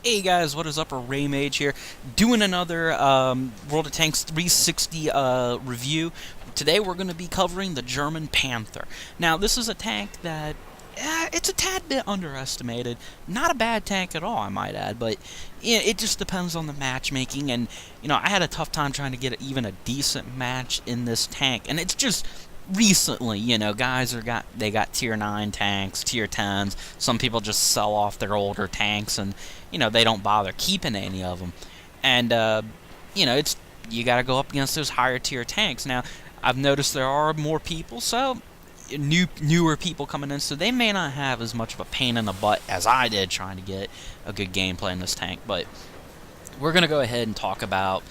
Hey guys, what is up? Ray Mage here, doing another World of Tanks 360 review. Today we're going to be covering the German Panther. Now, this is a tank that, it's a tad bit underestimated. Not a bad tank at all, I might add, but it just depends on the matchmaking, and, I had a tough time trying to get even a decent match in this tank, and it's just recently, guys they got tier 9 tanks, tier 10s. Some people just sell off their older tanks and, they don't bother keeping any of them. And, it's you got to go up against those higher tier tanks. Now, I've noticed there are more people, so newer people coming in, so they may not have as much of a pain in the butt as I did trying to get a good gameplay in this tank. But we're going to go ahead and talk about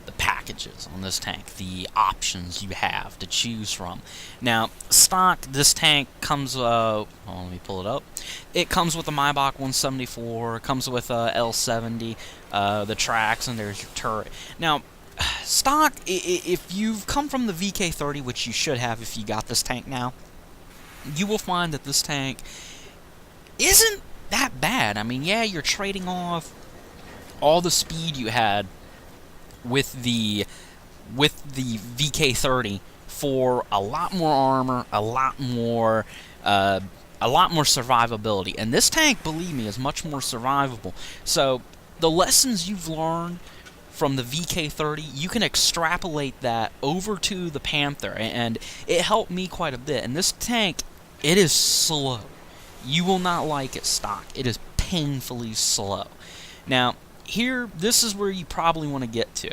the packages on this tank, the options you have to choose from. Now, stock, this tank comes, let me pull it up. It comes with a Maybach 174, it comes with a L70, the tracks, and there's your turret. Now, stock, if you've come from the VK30, which you should have if you got this tank now, you will find that this tank isn't that bad. I mean, yeah, you're trading off all the speed you had with the VK30 for a lot more armor, a lot more survivability. And this tank, believe me, is much more survivable. So the lessons you've learned from the VK30, you can extrapolate that over to the Panther, and it helped me quite a bit. And this tank, it is slow. You will not like it stock. It is painfully slow. Now, here, this is where you probably want to get to.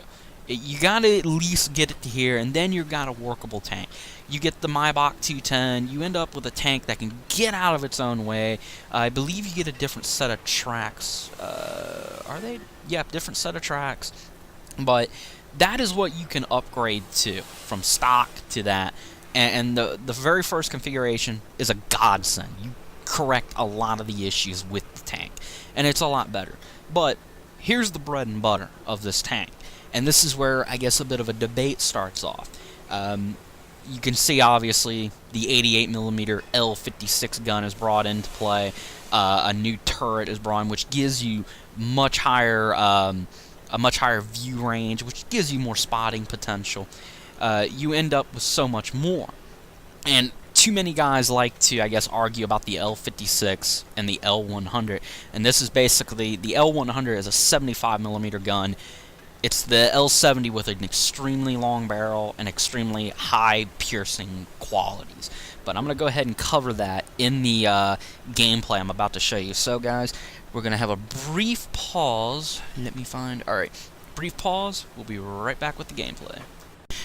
You got to at least get it to here, and then you've got a workable tank. You get the Maybach 210, you end up with a tank that can get out of its own way. I believe you get a different set of tracks. Are they? Yeah, different set of tracks. But that is what you can upgrade to, from stock to that. And the very first configuration is a godsend. You correct a lot of the issues with the tank, and it's a lot better. But here's the bread and butter of this tank, and this is where I guess a bit of a debate starts off. You can see, obviously, the 88mm L56 gun is brought into play. A new turret is brought in, which gives you much higher, a much higher view range, which gives you more spotting potential. You end up with so much more, and too many guys like to, I guess, argue about the L56 and the L100, and this is basically, the L100 is a 75mm gun. It's the L70 with an extremely long barrel and extremely high piercing qualities. But I'm going to go ahead and cover that in the gameplay I'm about to show you. So, guys, we're going to have a brief pause. Let me find... Alright, brief pause. We'll be right back with the gameplay.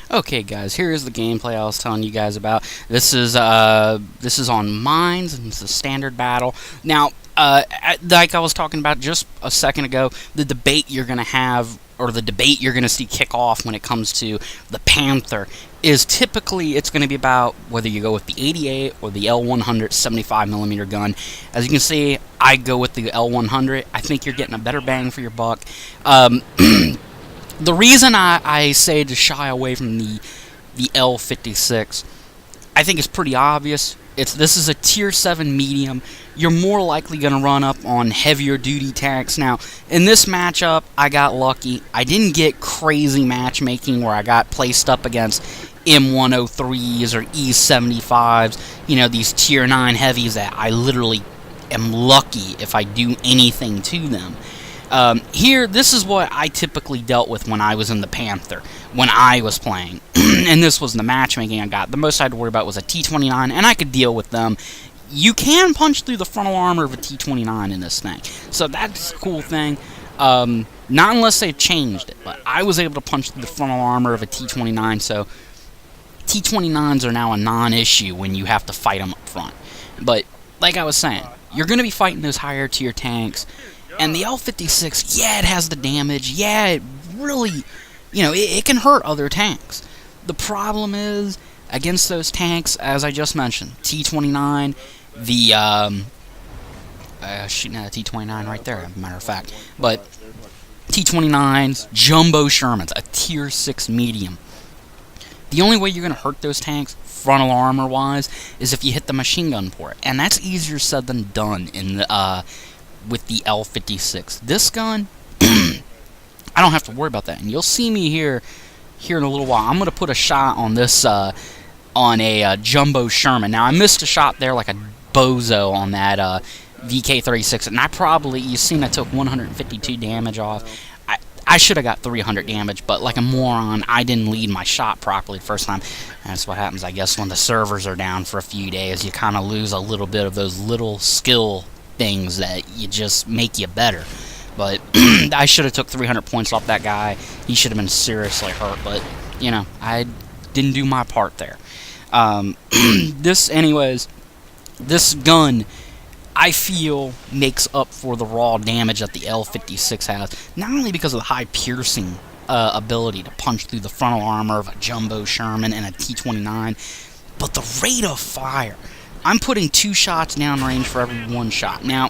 Okay, guys, here is the gameplay I was telling you guys about. This is on mines, and it's a standard battle. Now, like I was talking about just a second ago, the debate you're going to have, or the debate you're going to see kick off when it comes to the Panther, is typically it's going to be about whether you go with the 88 or the L100 75mm gun. As you can see, I go with the L100. I think you're getting a better bang for your buck. The reason I say to shy away from the L56, I think it's pretty obvious. This is a tier 7 medium. You're more likely going to run up on heavier duty tanks. Now, in this matchup, I got lucky. I didn't get crazy matchmaking where I got placed up against M103s or E75s, these tier 9 heavies that I literally am lucky if I do anything to them. Here, this is what I typically dealt with when I was in the Panther, when I was playing. And this was the matchmaking I got. The most I had to worry about was a T29, and I could deal with them. You can punch through the frontal armor of a T29 in this thing, so that's a cool thing. Not unless they've changed it, but I was able to punch through the frontal armor of a T29, so T29s are now a non-issue when you have to fight them up front. But, like I was saying, you're going to be fighting those higher tier tanks. And the L56, yeah, it has the damage. Yeah, it really, it can hurt other tanks. The problem is, against those tanks, as I just mentioned, T29, the, shooting at a T29 right there, as a matter of fact. But T29s, Jumbo Shermans, a tier 6 medium. The only way you're going to hurt those tanks, frontal armor-wise, is if you hit the machine gun port. And that's easier said than done in the with the L56. This gun, I don't have to worry about that. And you'll see me here in a little while. I'm going to put a shot on this, on a jumbo Sherman. Now, I missed a shot there like a bozo on that VK36, and you've seen I took 152 damage off. I should have got 300 damage, but like a moron, I didn't lead my shot properly the first time. And that's what happens, I guess, when the servers are down for a few days. You kind of lose a little bit of those little skill things that you just make you better. But I should have took 300 points off that guy. He should have been seriously hurt, but, you know, I didn't do my part there. This gun, I feel, makes up for the raw damage that the L56 has, not only because of the high piercing ability to punch through the frontal armor of a jumbo Sherman and a T-29, but the rate of fire. I'm putting 2 shots downrange for every 1 shot. Now,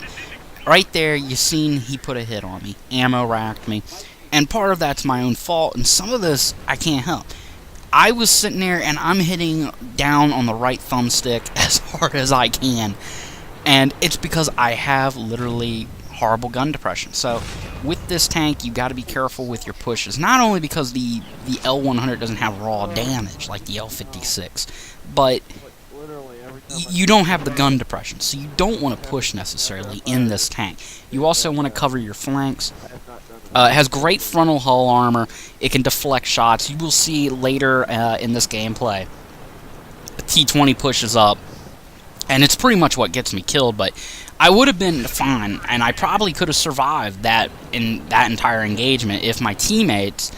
right there, you seen he put a hit on me. Ammo racked me. And part of that's my own fault, and some of this I can't help. I was sitting there, and I'm hitting down on the right thumbstick as hard as I can. And it's because I have literally horrible gun depression. So with this tank, you got to be careful with your pushes. Not only because the L100 doesn't have raw damage like the L56, but you don't have the gun depression, so you don't want to push necessarily in this tank. You also want to cover your flanks. It has great frontal hull armor. It can deflect shots. You will see later in this gameplay, the T-20 pushes up, and it's pretty much what gets me killed, but I would have been fine, and I probably could have survived that in that entire engagement if my teammates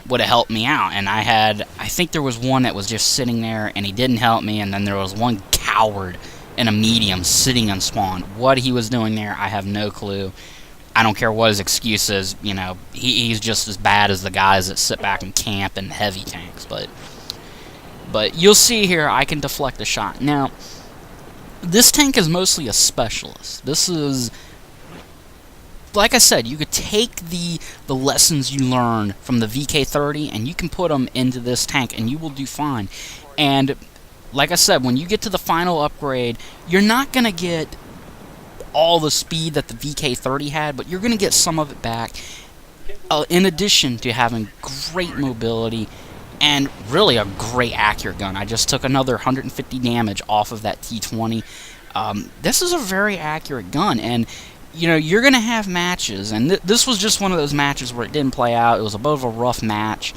would have helped me out. And I think there was one that was just sitting there, and he didn't help me, and then there was one coward in a medium sitting on spawn. What he was doing there, I have no clue. I don't care what his excuse is, you know, he's just as bad as the guys that sit back and camp in heavy tanks, but you'll see here, I can deflect a shot. Now, this tank is mostly a specialist. This is, like I said, you could take the lessons you learned from the VK30 and you can put them into this tank and you will do fine. And like I said, when you get to the final upgrade, you're not going to get all the speed that the VK30 had, but you're going to get some of it back, in addition to having great mobility and really a great accurate gun. I just took another 150 damage off of that T-20. This is a very accurate gun, and you know, you're going to have matches, and this was just one of those matches where it didn't play out. It was a bit of a rough match,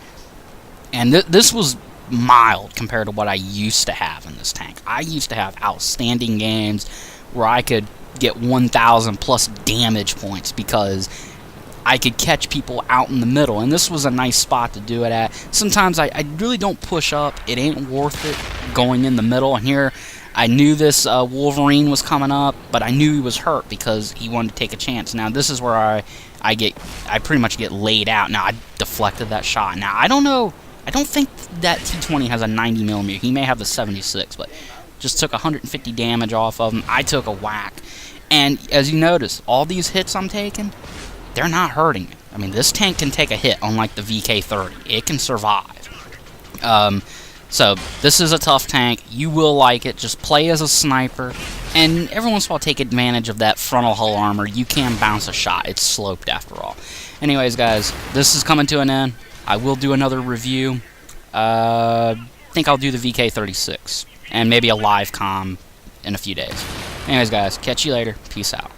and this was mild compared to what I used to have in this tank. I used to have outstanding games where I could get 1,000 plus damage points because I could catch people out in the middle, and this was a nice spot to do it at. Sometimes I really don't push up. It ain't worth it going in the middle, and here I knew this Wolverine was coming up, but I knew he was hurt because he wanted to take a chance. Now this is where I pretty much get laid out. Now I deflected that shot. Now I don't know, I don't think that T-20 has a 90mm. He may have the 76, but just took 150 damage off of him. I took a whack, and as you notice, all these hits I'm taking, they're not hurting me. I mean, this tank can take a hit, unlike the VK30. It can survive. So, this is a tough tank. You will like it. Just play as a sniper, and every once in a while take advantage of that frontal hull armor. You can bounce a shot. It's sloped after all. Anyways, guys, this is coming to an end. I will do another review. I think I'll do the VK36, and maybe a live comm in a few days. Anyways, guys, catch you later. Peace out.